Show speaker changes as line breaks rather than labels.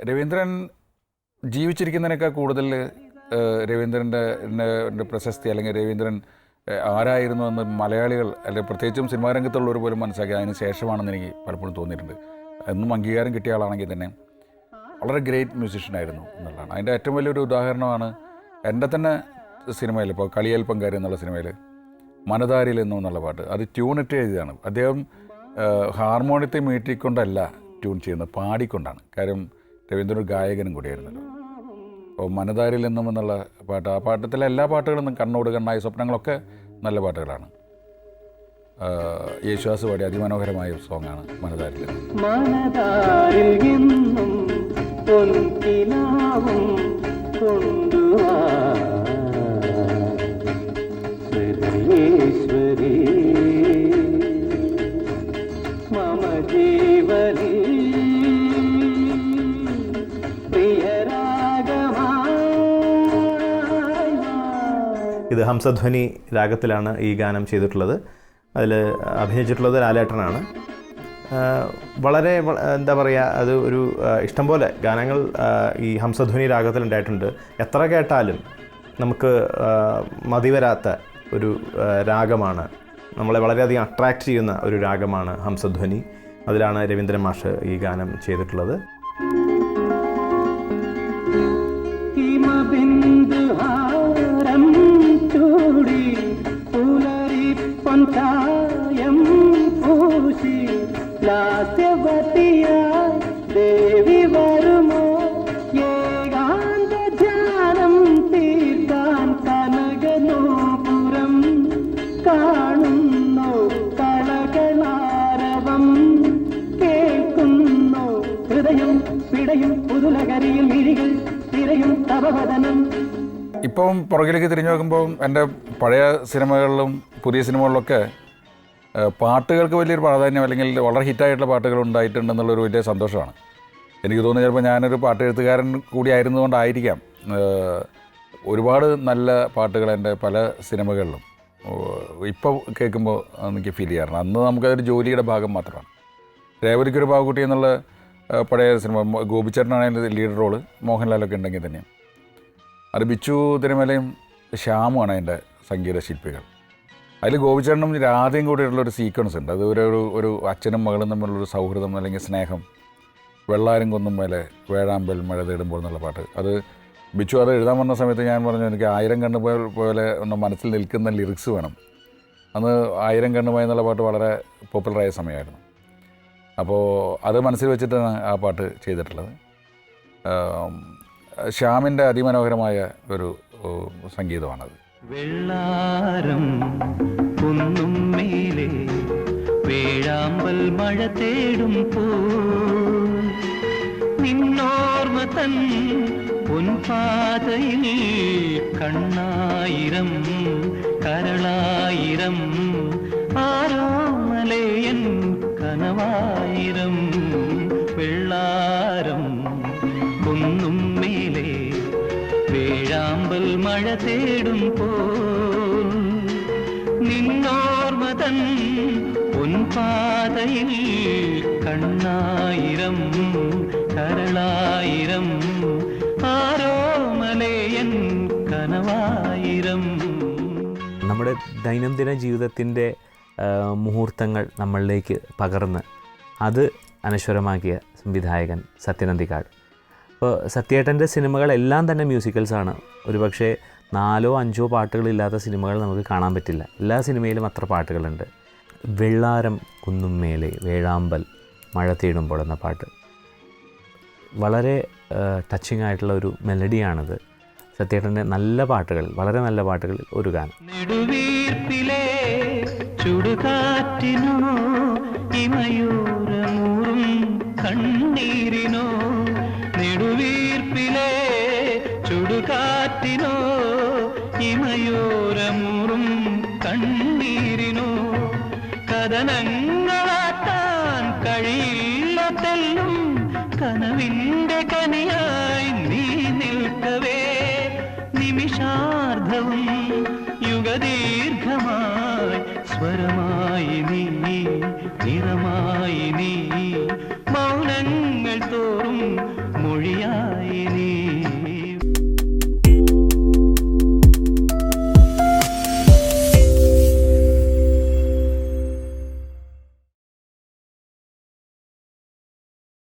രവീന്ദ്രൻ ജീവിച്ചിരിക്കുന്നതിനേക്കാൾ കൂടുതൽ രവീന്ദ്രൻ്റെ പ്രശസ്തി അല്ലെങ്കിൽ രവീന്ദ്രൻ ആരായിരുന്നു എന്ന് മലയാളികൾ അല്ലെങ്കിൽ പ്രത്യേകിച്ചും സിനിമാ രംഗത്തുള്ളവർ പോലും മനസ്സിലാക്കി അതിന് ശേഷമാണെന്ന് എനിക്ക് പലപ്പോഴും തോന്നിയിട്ടുണ്ട്. എന്നും അംഗീകാരം കിട്ടിയ ആളാണെങ്കിൽ തന്നെ വളരെ ഗ്രേറ്റ് മ്യൂസിഷ്യനായിരുന്നു എന്നുള്ളതാണ്. അതിൻ്റെ ഏറ്റവും വലിയൊരു ഉദാഹരണമാണ് എൻ്റെ തന്നെ സിനിമയിൽ, ഇപ്പോൾ കളിയേൽപ്പങ്കാരി എന്നുള്ള സിനിമയിൽ മനതാരിൽ എന്നുള്ള പാട്ട്, അത് ട്യൂണിട്ട് എഴുതിയതാണ്. അദ്ദേഹം ഹാർമോണിയത്തെ മീട്ടിക്കൊണ്ടല്ല ട്യൂൺ ചെയ്യുന്നത്, പാടിക്കൊണ്ടാണ്. കാര്യം രവീന്ദ്രൻ ഒരു ഗായകനും കൂടിയായിരുന്നല്ലോ. അപ്പോൾ മനതാരിൽ എന്നുള്ള പാട്ട്, ആ പാട്ടത്തിലെ എല്ലാ പാട്ടുകളും കണ്ണോട് കണ്ണായ സ്വപ്നങ്ങളൊക്കെ നല്ല പാട്ടുകളാണ്. യേശുദാസ് പാടി അതിമനോഹരമായ ഒരു സോങ്ങാണ് മനതാരിൽ.
ഇത് ഹംസധ്വനി രാഗത്തിലാണ് ഈ ഗാനം ചെയ്തിട്ടുള്ളത്. അതിൽ അഭിനയിച്ചിട്ടുള്ളത് ലാലേട്ടനാണ്. വളരെ എന്താ പറയുക, അത് ഒരു ഇഷ്ടംപോലെ ഗാനങ്ങൾ ഈ ഹംസധ്വനി രാഗത്തിലുണ്ടായിട്ടുണ്ട്. എത്ര കേട്ടാലും നമുക്ക് മതിവരാത്ത ഒരു രാഗമാണ്, നമ്മളെ വളരെയധികം അട്രാക്റ്റ് ചെയ്യുന്ന ഒരു രാഗമാണ് ഹംസധ്വനി. അതിലാണ് രവീന്ദ്രൻ മാഷ് ഈ ഗാനം ചെയ്തിട്ടുള്ളത്.
ദേവി വരുമോ ഏകാന്ത ധ്യാനം തീർക്കാൻ കനകനോപുരം കാണുന്നു കളകളാരവം കേൾക്കുന്നു ഹൃദയം പിടയും പുതുലകരിയിൽ മിഴികൾ തിരയും തവവദനം.
ഇപ്പം പുറകിലേക്ക് തിരിഞ്ഞു നോക്കുമ്പോൾ എൻ്റെ പഴയ സിനിമകളിലും പുതിയ സിനിമകളിലൊക്കെ പാട്ടുകൾക്ക് വലിയൊരു പ്രാധാന്യം അല്ലെങ്കിൽ വളരെ ഹിറ്റായിട്ടുള്ള പാട്ടുകൾ ഉണ്ടായിട്ടുണ്ടെന്നുള്ളൊരു വലിയ സന്തോഷമാണ്. എനിക്ക് തോന്നുന്നു ചിലപ്പോൾ ഞാനൊരു പാട്ട് എഴുത്തുകാരൻ കൂടി ആയിരുന്നുകൊണ്ടായിരിക്കാം ഒരുപാട് നല്ല പാട്ടുകൾ എൻ്റെ പല സിനിമകളിലും ഇപ്പോൾ കേൾക്കുമ്പോൾ എനിക്ക് ഫീൽ ചെയ്യാറുണ്ട്. അന്ന് നമുക്കതൊരു ജോലിയുടെ ഭാഗം മാത്രമാണ്. രേവതിക്കൊരു പാവക്കുട്ടി എന്നുള്ള പഴയ സിനിമ, ഗോപിച്ചേട്ടനാണ് അതിൻ്റെ ലീഡ് റോള്, മോഹൻലാലൊക്കെ ഉണ്ടെങ്കിൽ തന്നെയാണ്. അത് ബിച്ചു തിരുമലയും ശ്യാമുമാണ് അതിൻ്റെ സംഗീത ശില്പികൾ. അതിൽ ഗോപിച്ചേട്ടനും രാധയും കൂടിയുള്ളൊരു സീക്വൻസ് ഉണ്ട്. അത് ഒരു അച്ഛനും മകളും തമ്മിലുള്ളൊരു സൗഹൃദം അല്ലെങ്കിൽ സ്നേഹം. വെള്ളാരും കൊന്നും മേലെ വേഴാമ്പൽ മഴ തേടുമ്പോൾ എന്നുള്ള പാട്ട്, അത് ബിച്ചു അത് എഴുതാൻ വന്ന സമയത്ത് ഞാൻ പറഞ്ഞു എനിക്ക് 1000 കണ്ണുപോയ പോലെ ഒന്ന് മനസ്സിൽ നിൽക്കുന്ന ലിറിക്സ് വേണം. അന്ന് 1000 കണ്ണുപോയ എന്നുള്ള പാട്ട് വളരെ പോപ്പുലറായ സമയമായിരുന്നു. അപ്പോൾ അത് മനസ്സിൽ വെച്ചിട്ടാണ് ആ പാട്ട് ചെയ്തിട്ടുള്ളത്. ശ്യാമിൻ്റെ അതിമനോഹരമായ ഒരു സംഗീതമാണത്.
വെള്ളാരം കുന്നും മേലെ വേഴാമ്പൽ മഴ തേടും പോ നിന്നോർമ്മ തൻ പൊൻപാതയിൽ കണ്ണായിരം കരളായിരം ആരോമലയൻ കനവായിരം. വെള്ളാരം കുന്നും മേലെ വേഴാമ്പൽ മഴ തേടും പോൽ നിന്നോർമ്മ തൻ പൊൻപാതയിൽ കണ്ണായിരം കരളായിരം ആരോമലയൻ കനവായിരം.
നമ്മുടെ ദൈനംദിന ജീവിതത്തിൻ്റെ മുഹൂർത്തങ്ങൾ നമ്മളിലേക്ക് പകർന്ന് അത് അനശ്വരമാക്കിയ സംവിധായകൻ സത്യൻ അന്തിക്കാട്. ഇപ്പോൾ സത്യേട്ടൻ്റെ സിനിമകളെല്ലാം തന്നെ മ്യൂസിക്കൽസാണ്. ഒരുപക്ഷെ 4 or 5 പാട്ടുകളില്ലാത്ത സിനിമകൾ നമുക്ക് കാണാൻ പറ്റില്ല. എല്ലാ സിനിമയിലും അത്ര പാട്ടുകളുണ്ട്. വെള്ളാരം കുന്നും മേലെ വേഴാമ്പൽ മഴ തേടുമ്പോൾ എന്ന പാട്ട് വളരെ ടച്ചിങ് ആയിട്ടുള്ള ഒരു മെലഡിയാണത്. സത്യേട്ടൻ്റെ നല്ല പാട്ടുകൾ, വളരെ നല്ല പാട്ടുകളിൽ ഒരു ഗാനം.
നെടുവീർപ്പിലെ ചുടുകാറ്റിനോ ഇമയൂരമൂറും കണ്ണീരിനോ നെടുവീർപ്പിലെ ചുടുകാറ്റിനോ ഇമയൂരമൂറും കണ്ണീരിനോ കഥനങ്ങളാട്ടാൻ കഴിയില്ല തെല്ലും കനവിൻ്റെ കനിയാ